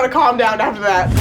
gonna calm down after that.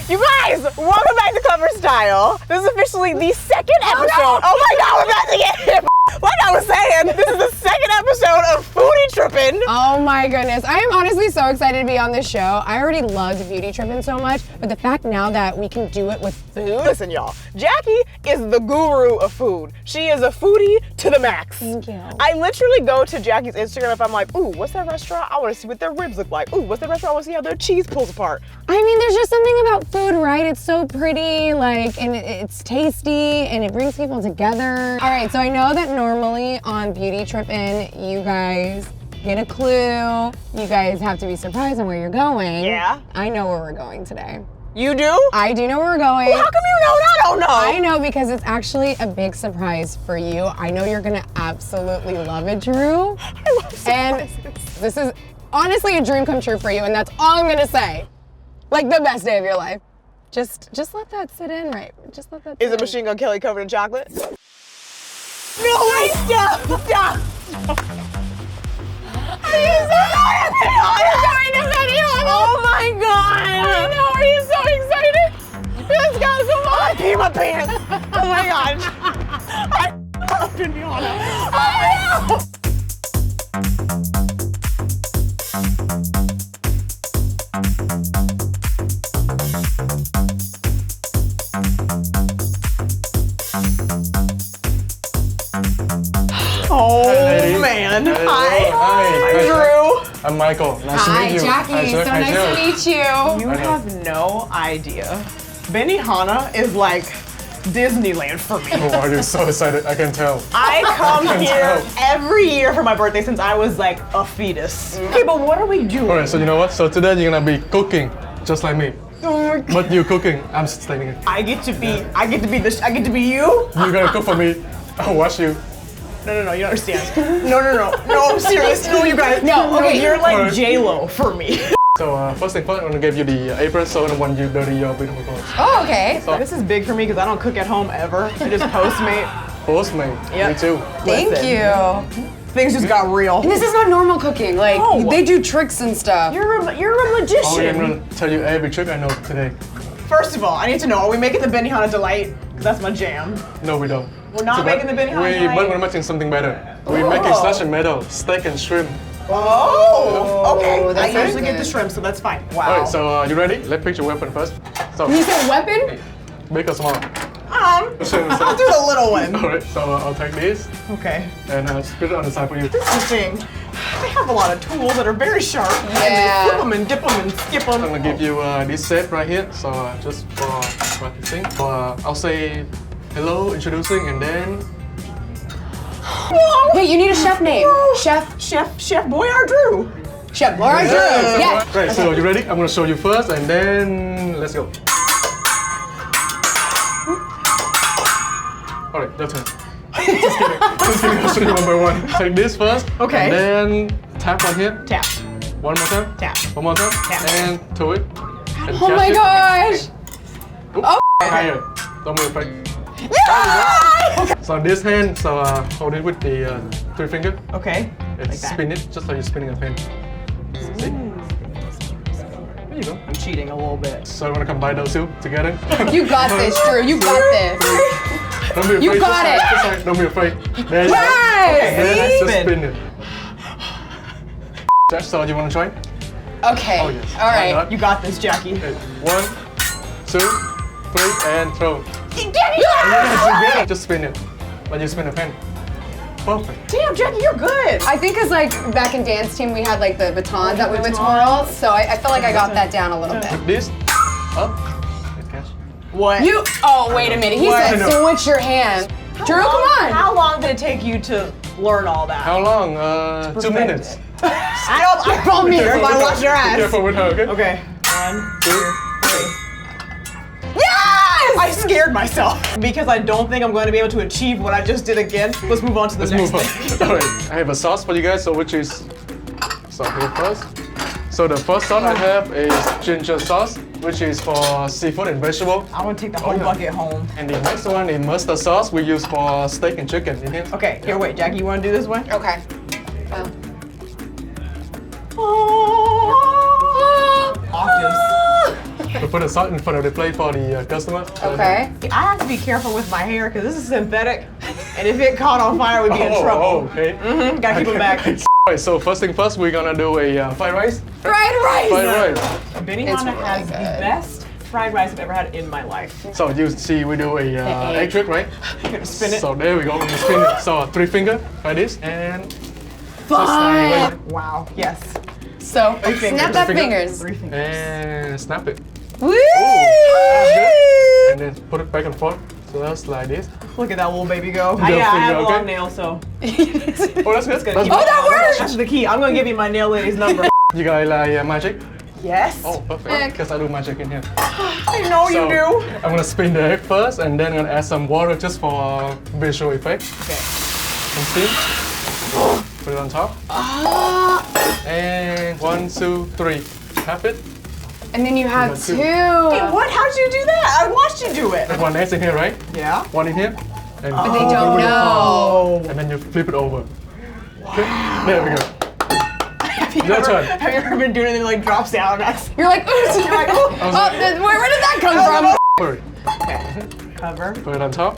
You guys, welcome back to Clevver Style. This is officially the second episode. Oh my God, we're about to get hit. Like I was saying, this is the second episode of Foodie Trippin. Oh my goodness. I am honestly so excited to be on this show. I already loved Foodie Trippin so much, but the fact now that we can do it with food. Listen, y'all, Jackie is the guru of food. She is a foodie to the max. Thank you. I literally go to Jackie's Instagram if I'm like, ooh, what's that restaurant? I want to see what their ribs look like. Ooh, what's that restaurant? I want to see how their cheese pulls apart. I mean, there's just something about food, right? It's so pretty, like, and it's tasty, and it brings people together. All right, so I know that normally on Foodie Trippin, you guys get a clue. You guys have to be surprised on where you're going. Yeah. I know where we're going today. You do? I do know where we're going. Well, how come you know and I don't know? I know because it's actually a big surprise for you. I know you're gonna absolutely love it, Drew. I love surprises. And this is honestly a dream come true for you, and that's all I'm gonna say. Like the best day of your life. Just let that sit in, right? Just let that sit Is it Machine Gun Kelly covered in chocolate? No, wait, stop! Are you going to Benihana? Oh my God! I know, are you so excited? Let's go, come on! I pee my pants! Oh my gosh! I love Benihana! I know! Oh man! Hi, Drew. I'm Michael. Nice to meet you. Hi, Jackie. So nice to meet you. You have no idea. Benihana is like Disneyland for me. Oh, are you so excited? I can tell. I come here every year for my birthday since I was like a fetus. Okay, but what are we doing? Alright, so you know what? So today you're gonna be cooking just like me. But you cooking, I'm staying. I get to be you. You're gonna cook for me. I'll watch you. No, you don't understand. No, I'm serious. No, you guys. No, okay. You're like Alright. J-Lo for me. So first thing first, I'm gonna give you the apron so I don't want you dirty your beautiful clothes. Oh, okay. This is big for me because I don't cook at home ever. I just Postmate. Postmate. Yep. Me too. Thank Listen. you. Things just got real. This is not normal cooking. Like, No. they do tricks and stuff. You're a Oh, yeah, magician. I'm gonna tell you every trick I know today. First of all, I need to know, are we making the Benihana Delight? Because that's my jam. No, we don't. We're not making the Benihana Delight? We're making something better. We're making slash and metal, steak and shrimp. Oh, okay. I that sounds usually get the good. shrimp, so that's fine. Wow. Alright, so you ready? Let's pick your weapon first. So, You said weapon? big or small? I'll do the little one. Alright, so I'll take this Okay. and spit it on the side for you. This is the thing. I have a lot of tools that are very sharp. Yeah. Flip them and dip them and skip them. I'm gonna give you this set right here, so just for practicing. I'll say hello, introducing, and then Wait, you need a chef name. Chef Chef Boyardee Drew. Chef Laura Drew. Yeah. Right, so you ready? I'm gonna show you first, and then let's go. Alright, your turn. Just kidding. I'll show you one by one. Take this first. Okay. And then tap on here. Tap. One more time. Tap. One more time. Tap. And to it. And Oh my gosh. Oh. Higher. Don't move, right? So this hand, so hold it with the 3 finger. Okay. And Like that. spin it, just like you're spinning a pen. See? There you go. I'm cheating a little bit. So I'm gonna combine those two together. You got this, Drew. You got this. Don't be afraid. You got it. Just like, don't be afraid. There you Right. go. And then just Spin. spin it. Josh, so you wanna try? Okay. Oh, yes. All right. Why not? You got this, Jackie. Okay. 1, 2, 3, and throw. Yeah. Just spin it. Like you spin a pen. Perfect. Damn, Jackie, you're good. I think because like back in dance team we had like the batons that we would twirl, so I feel like I got that down a little bit. Put this up. Let's catch. What? Oh, wait a minute. He What? said switch your hand. Drew, come on. How long did it take you to learn all that? How long? 2 minutes. I promise. Everybody watch your ass. Careful with her, okay? Okay. 1, 2, 3. Yes! I scared myself because I don't think I'm going to be able to achieve what I just did again. Let's move on to the Let's next move thing. on. Alright, I have a sauce for you guys, so which is so here first. So the first sauce I have is ginger sauce, which is for seafood and vegetable. I want to take the whole bucket home. And the next one is mustard sauce we use for steak and chicken in here. Okay, here, wait, Jackie, you want to do this one? Okay. Octaves. We put the sauce in front of the plate for the customer. Okay. I have to be careful with my hair because this is synthetic, and if it caught on fire, we'd be in trouble. Oh, okay. Gotta keep them back. Alright, so first thing first, we're gonna do a fried rice. Fried rice. Fried rice. Benihana It's really has the good. best fried rice I've ever had in my life. So you see, we do a egg trick, right? I'm gonna spin it. So there we go. We spin it. So 3 finger like this, and Fun. Wow. Yes. So fingers. snap that Finger. fingers. 3 fingers. and snap it. Woo! That's good. And then put it back and forth. So that's like this. Look at that little baby go. Your Yeah, I have finger, long okay? nails, so. Oh, that's good. Gonna keep Oh, it- that works! That's the key. I'm gonna give you my nail lady's number. You guys like magic? Yes. Oh, perfect. Because I do magic in here. I know So, you do. I'm gonna spin the egg first, and then I'm gonna add some water just for visual effect. Okay. And steam. Put it on top. And 1, 2, 3. Tap it. And then you have got two. two. Hey, what? How'd you do that? I watched you do it. One egg in here, right? Yeah. One in here. And But they don't know. And then you flip it over. Okay. There we go. Your turn. Have you ever been doing anything like drops down? That's You're like, oops. You're like, oh. Where did that come from? Sorry. Okay. Cover. Put it on top.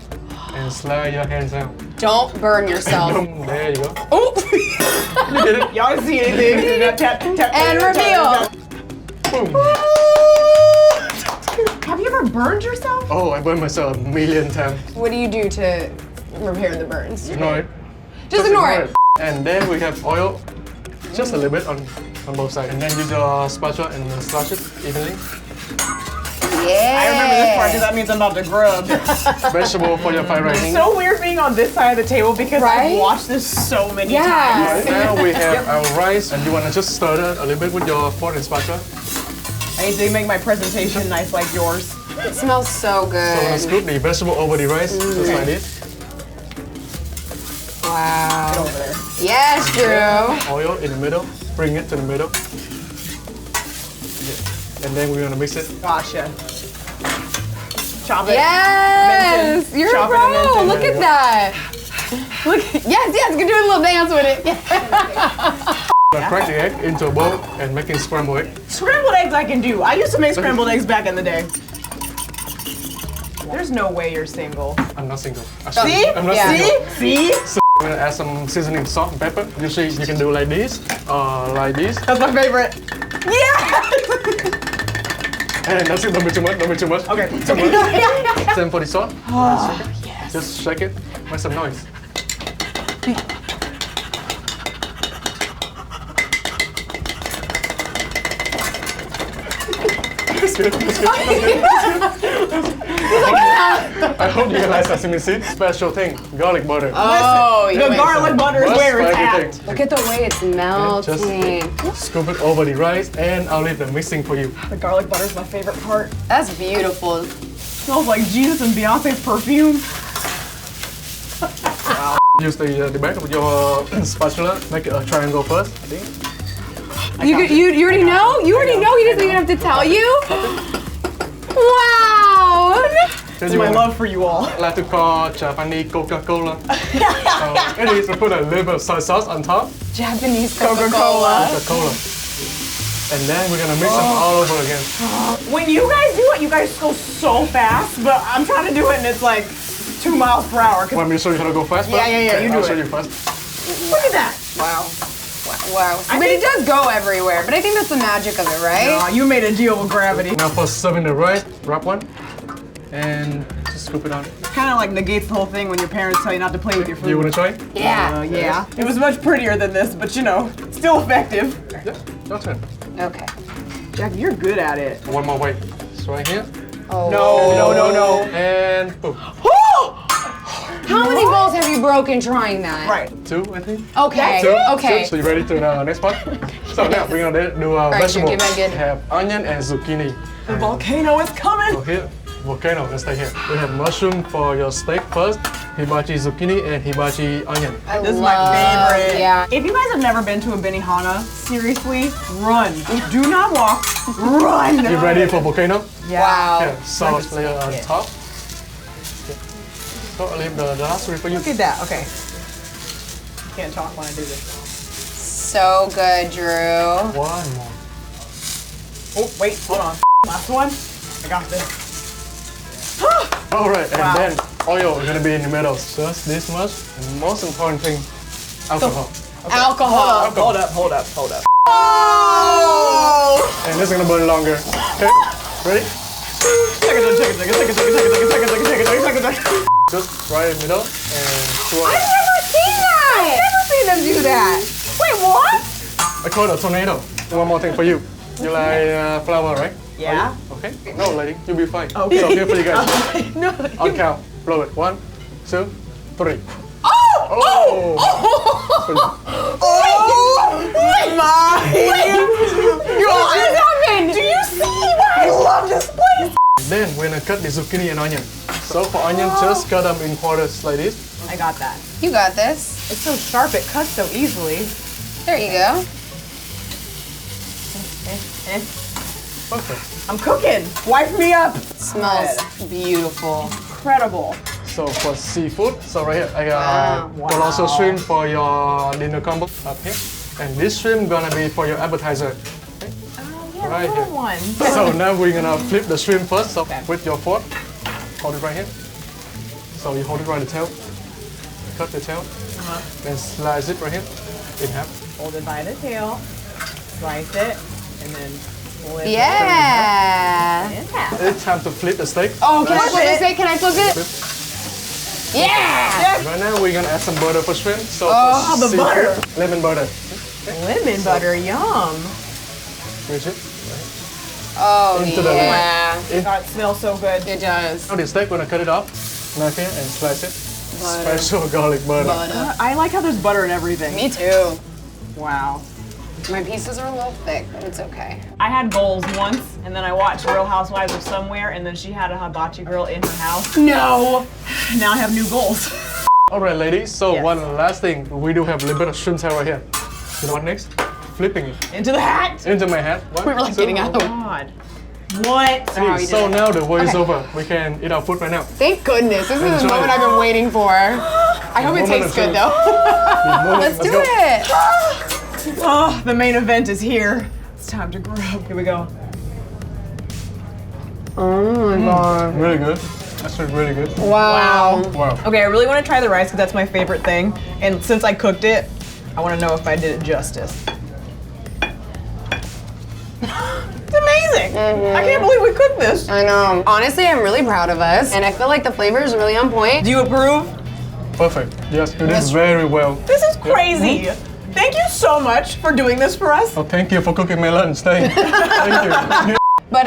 And slide your hands down. Don't burn yourself. Boom. There you go. Oh. You did it. Y'all see anything? Tap, tap, tap, And tap, reveal. tap, Boom. tap. Have you ever burned yourself? Oh, I burned myself a million times. What do you do to repair the burns? Ignore it. Just ignore it. And then we have oil, just a little bit on both sides. And then use your spatula and slash it evenly. Yeah. I remember this part because that means I'm about to grub. Vegetable for your fried rice. It's so weird being on this side of the table because Right? I've watched this so many Yeah. times. Right now we have our rice, and you wanna just stir that a little bit with your fork and spatula. I need to make my presentation nice like yours. It smells so So I'm gonna good. scoop the vegetable over the rice, just like this. Wow. Over there. Yes, Drew. Oil in the middle, bring it to the middle. Yeah. And then we're gonna mix it. Gotcha. Chop it. Yes, Mention. you're a Chop it and pro. mention. Look There at you go. that. Look. Yes, yes. You're doing a little dance with it. Gonna crack the egg into a bowl and making scrambled egg. Scrambled eggs I can do. I used to make scrambled eggs back in the day. There's no way you're single. I'm not single. See? I'm not Yeah. single. See? So I'm gonna add some seasoning, salt and pepper. Usually you can do like this, or like this. That's my favorite. Yeah! And that's it, don't be too much, don't be too much. Okay. Too much. Same for the salt. Yes. Just shake it, make some noise. That's good, that's good, that's good. I hope you realize sesame seed. Special thing, garlic butter. Oh, you The went garlic butter is Must where it's for at. everything. Look at the way it's melting. Just scoop it over the rice, and I'll leave the mixing for you. The garlic butter is my favorite part. That's beautiful. Smells like Jesus and Beyonce's perfume. Use the back of your spatula, make it a triangle first. I think. You already know? You already know? He doesn't even have to tell you? Wow! Then It's you my wanna- love for you all. like to call Japanese Coca-Cola. So it is to put a little bit of soy sauce on top, Japanese Coca-Cola. Coca-Cola. Coca-Cola. And then we're gonna mix them all over again. When you guys do it, you guys go so fast, but I'm trying to do it and it's like 2 miles per hour. 'cause- Want me to show you how to go fast? Yeah, first? yeah, yeah, Okay, you do I'll it. show you first. Look at that. Wow. Wow. But it does go everywhere. But I think that's the magic of it, right? Aw, you made a deal with gravity. Now for serving the rice, wrap one, and just scoop it on. Kind of like negates the whole thing when your parents tell you not to play with your food. Do you wanna try? Yeah. Yeah. It was much prettier than this, but you know, still effective. Yeah, your turn. Okay. Jack, you're good at it. One more way. It's right here. Oh. No. And boom. How many bowls have you broken trying that? Right. 2, I think. Okay. Two. Okay. So you ready to the next part? So now we're gonna do right, vegetable. give me a good- We have onion and zucchini. The volcano is coming. So here, volcano, let's stay here. We have mushroom for your steak first, hibachi zucchini, and hibachi onion. I This is love, my favorite. Yeah. If you guys have never been to a Benihana, seriously, run. Do not walk. Run. You ready for volcano? Wow. Yeah, sauce layer on top. So I'll leave the last three for you. Look at that. Okay. Can't talk when I do this. so good, Drew. One more. Oh, wait, hold on. Last one. I got this. All right, Wow. and then oil is gonna be in the middle. Just this much. And most important thing, alcohol. Alcohol. Hold up. Oh! And this is gonna burn longer. Okay, ready? Second. Just right in the middle and swirl. I've never seen that. Never seen them do that. Wait, what? I call it a tornado. One more thing for you. You like flour, right? Yeah. Okay. No, lady, you'll be fine. Okay. So here for you guys. No. I'll count. Blow it. 1, 2, 3. Oh my! What just happened? Do you see why I love this place? Then we're gonna cut the zucchini and onion. So for onion, just cut them in quarters like this. I got that. You got this. It's so sharp, it cuts so easily. There you go. Perfect. I'm cooking. Wipe me up. Smells beautiful. Incredible. So for seafood, so right here, I got colossal shrimp for your dinner combo up here. And this shrimp gonna be for your appetizer. Okay. Oh yeah, Right little here. one. So now we're gonna flip the shrimp first. So with your fork, hold it right here. So you hold it right the tail. Cut the tail. Then slice it right here in half. Hold it by the tail, slice it, and then flip Yeah. it in half. It's time to flip the steak. Oh, can I Flip flip it. this? Can I flip it? Yeah. Right now we're gonna add some butter for shrimp. So Oh, for the butter. lemon butter. Lemon butter, yum. Reach it. Oh, Into the yeah. God, it smells so good. It does. Now the steak, we're gonna cut it off. Knife here and slice it. Special garlic butter. Butter. I like how there's butter in everything. Me too. Wow. My pieces are a little thick, but it's okay. I had goals once, and then I watched Real Housewives of Somewhere, and then she had a hibachi girl in her house. No. Now I have new goals. Alright ladies, so Yes. one last thing. We do have a little bit of shrimp tail right here. You know what next? Flipping it Into the hat. into my hat. One, We were like two, getting out. God. What? How you So did it. now the war is over. We can eat our food right now. Thank goodness. This is the Enjoy moment it. I've been waiting for. I hope it Moment tastes of good truth. though. Let's Let's do it. Oh, the main event is here. It's time to grub. Here we go. Oh my god. Really good. Actually really good. Wow. Wow. Okay, I really want to try the rice because that's my favorite thing. And since I cooked it, I want to know if I did it justice. It's amazing. I can't believe we cooked this. I know. Honestly, I'm really proud of us, and I feel like the flavor is really on point. Do you approve? Perfect. Yes, you did very well. This is crazy. Thank you so much for doing this for us. Oh, thank you for cooking my lunch. Thank you. But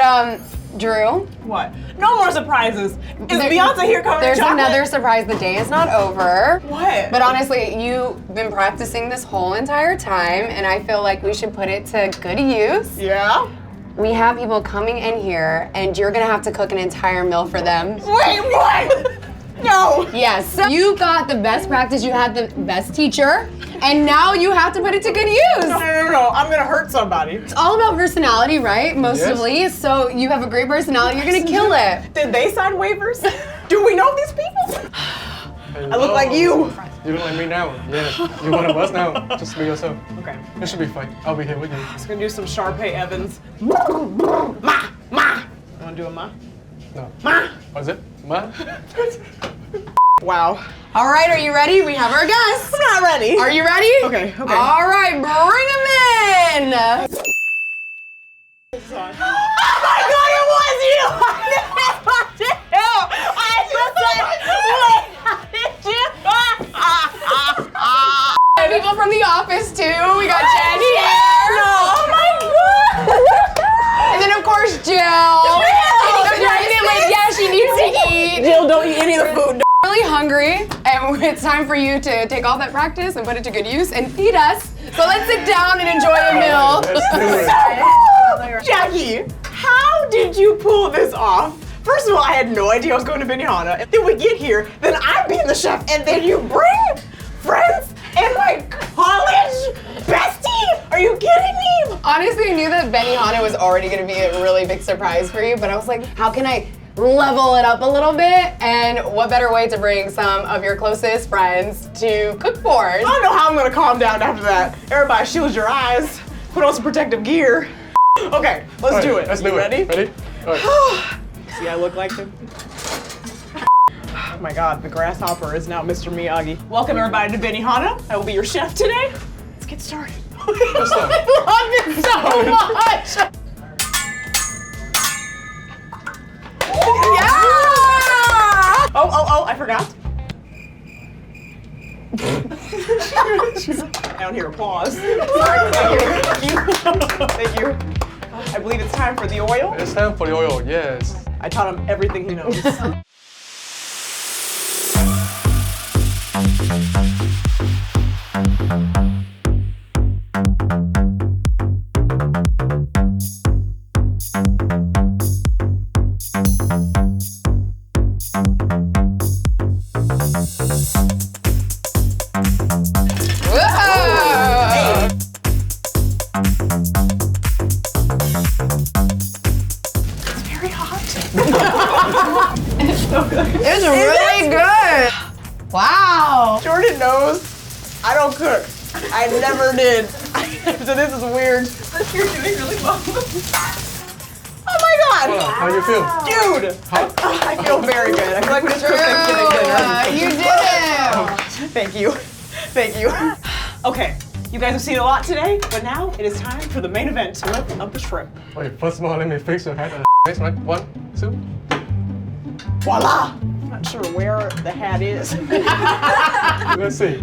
Drew, What? No more surprises. Is Beyonce here coming there's to chocolate? another surprise. The day is not over. What? But honestly, you've been practicing this whole entire time, and I feel like we should put it to good use. Yeah? We have people coming in here, and you're gonna have to cook an entire meal for them. Wait, what? No. Yes. So you got the best practice, you had the best teacher, and now you have to put it to good use. No. I'm gonna hurt somebody. It's all about personality, right? Mostly. So you have a great personality, you're gonna kill it. Did they sign waivers? Do we know these people? I look like you. You look like me now. Yes. You're one of us now. Just be yourself. Okay. It should be fine. I'll be here with you. Just gonna do some Sharpay Evans. Ma. You wanna do a ma? No. Ma. What is it? Ma? Wow. All right, are you ready? We have our guests. I'm not ready. Are you ready? Okay. All right, bring them in. Oh my God, it was you! I did it! I just said, People from the office too. We got Jen here. Oh my God! And then of course Jill. Yeah, she needs to eat. Jill, don't eat any of the food. Really hungry, and it's time for you to take all that practice and put it to good use and feed us. So let's sit down and enjoy a meal. Let's do it. Jackie, how did you pull this off? First of all, I had no idea I was going to Benihana. Then we get here, then I'm being the chef, and then you bring friends and my college bestie? Are you kidding me? Honestly, I knew that Benihana was already gonna be a really big surprise for you, but I was like, how can I level it up a little bit. And what better way to bring some of your closest friends to cook for? I don't know how I'm gonna calm down after that. Everybody shield your eyes. Put on some protective gear. Okay, let's do it. Let's you do ready? it. Ready? All right. See, I look like him. Oh my God, the grasshopper is now Mr. Miyagi. Welcome everybody to Benihana. I will be your chef today. Let's get started. Let's start. I love it so much. Yeah! Oh, I forgot. I don't hear applause. Sorry, thank you. Thank you. I believe it's time for the oil. It's time for the oil, yes. I taught him everything he knows. It's really good. Wow. Jordan knows I don't cook. I never did. So this is weird. You're doing really well. Oh my God. How you feel? Dude, I feel very good. I feel like we just cooked Thanksgiving dinner. You did it. Thank you. Thank you. Okay, you guys have seen a lot today, but now it is time for the main event, flip of the shrimp. Wait, first of all, let me fix your hat. Next, right? 1, 2. Voila! I'm not sure where the hat is. Let's see.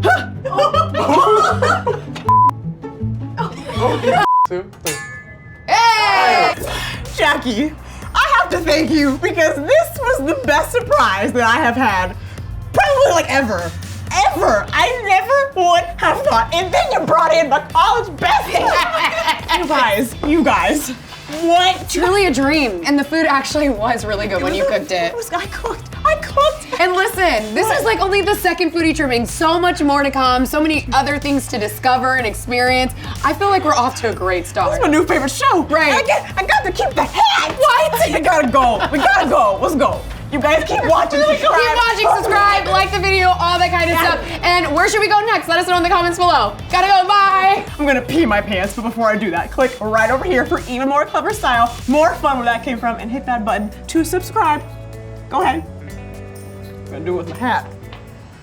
2, 3. Hey! Jackie, I have to thank you because this was the best surprise that I have had, probably like ever. Ever. I never would have thought. And then you brought in the college best. You guys. What? Truly a dream. And the food actually was really good when you cooked it. I cooked. And listen, this is like only the second Foodie Tripping. So much more to come, so many other things to discover and experience. I feel like we're off to a great start. This is my new favorite show. Right. I got to keep the hat. What? We gotta go. Let's go. You guys keep watching, subscribe. Keep watching, subscribe, like the video, all that kind of stuff. And where should we go next? Let us know in the comments below. Gotta go, bye. I'm gonna pee my pants, but before I do that, click right over here for even more Clevver Style, more fun where that came from, and hit that button to subscribe. Go ahead. I'm gonna do it with my hat.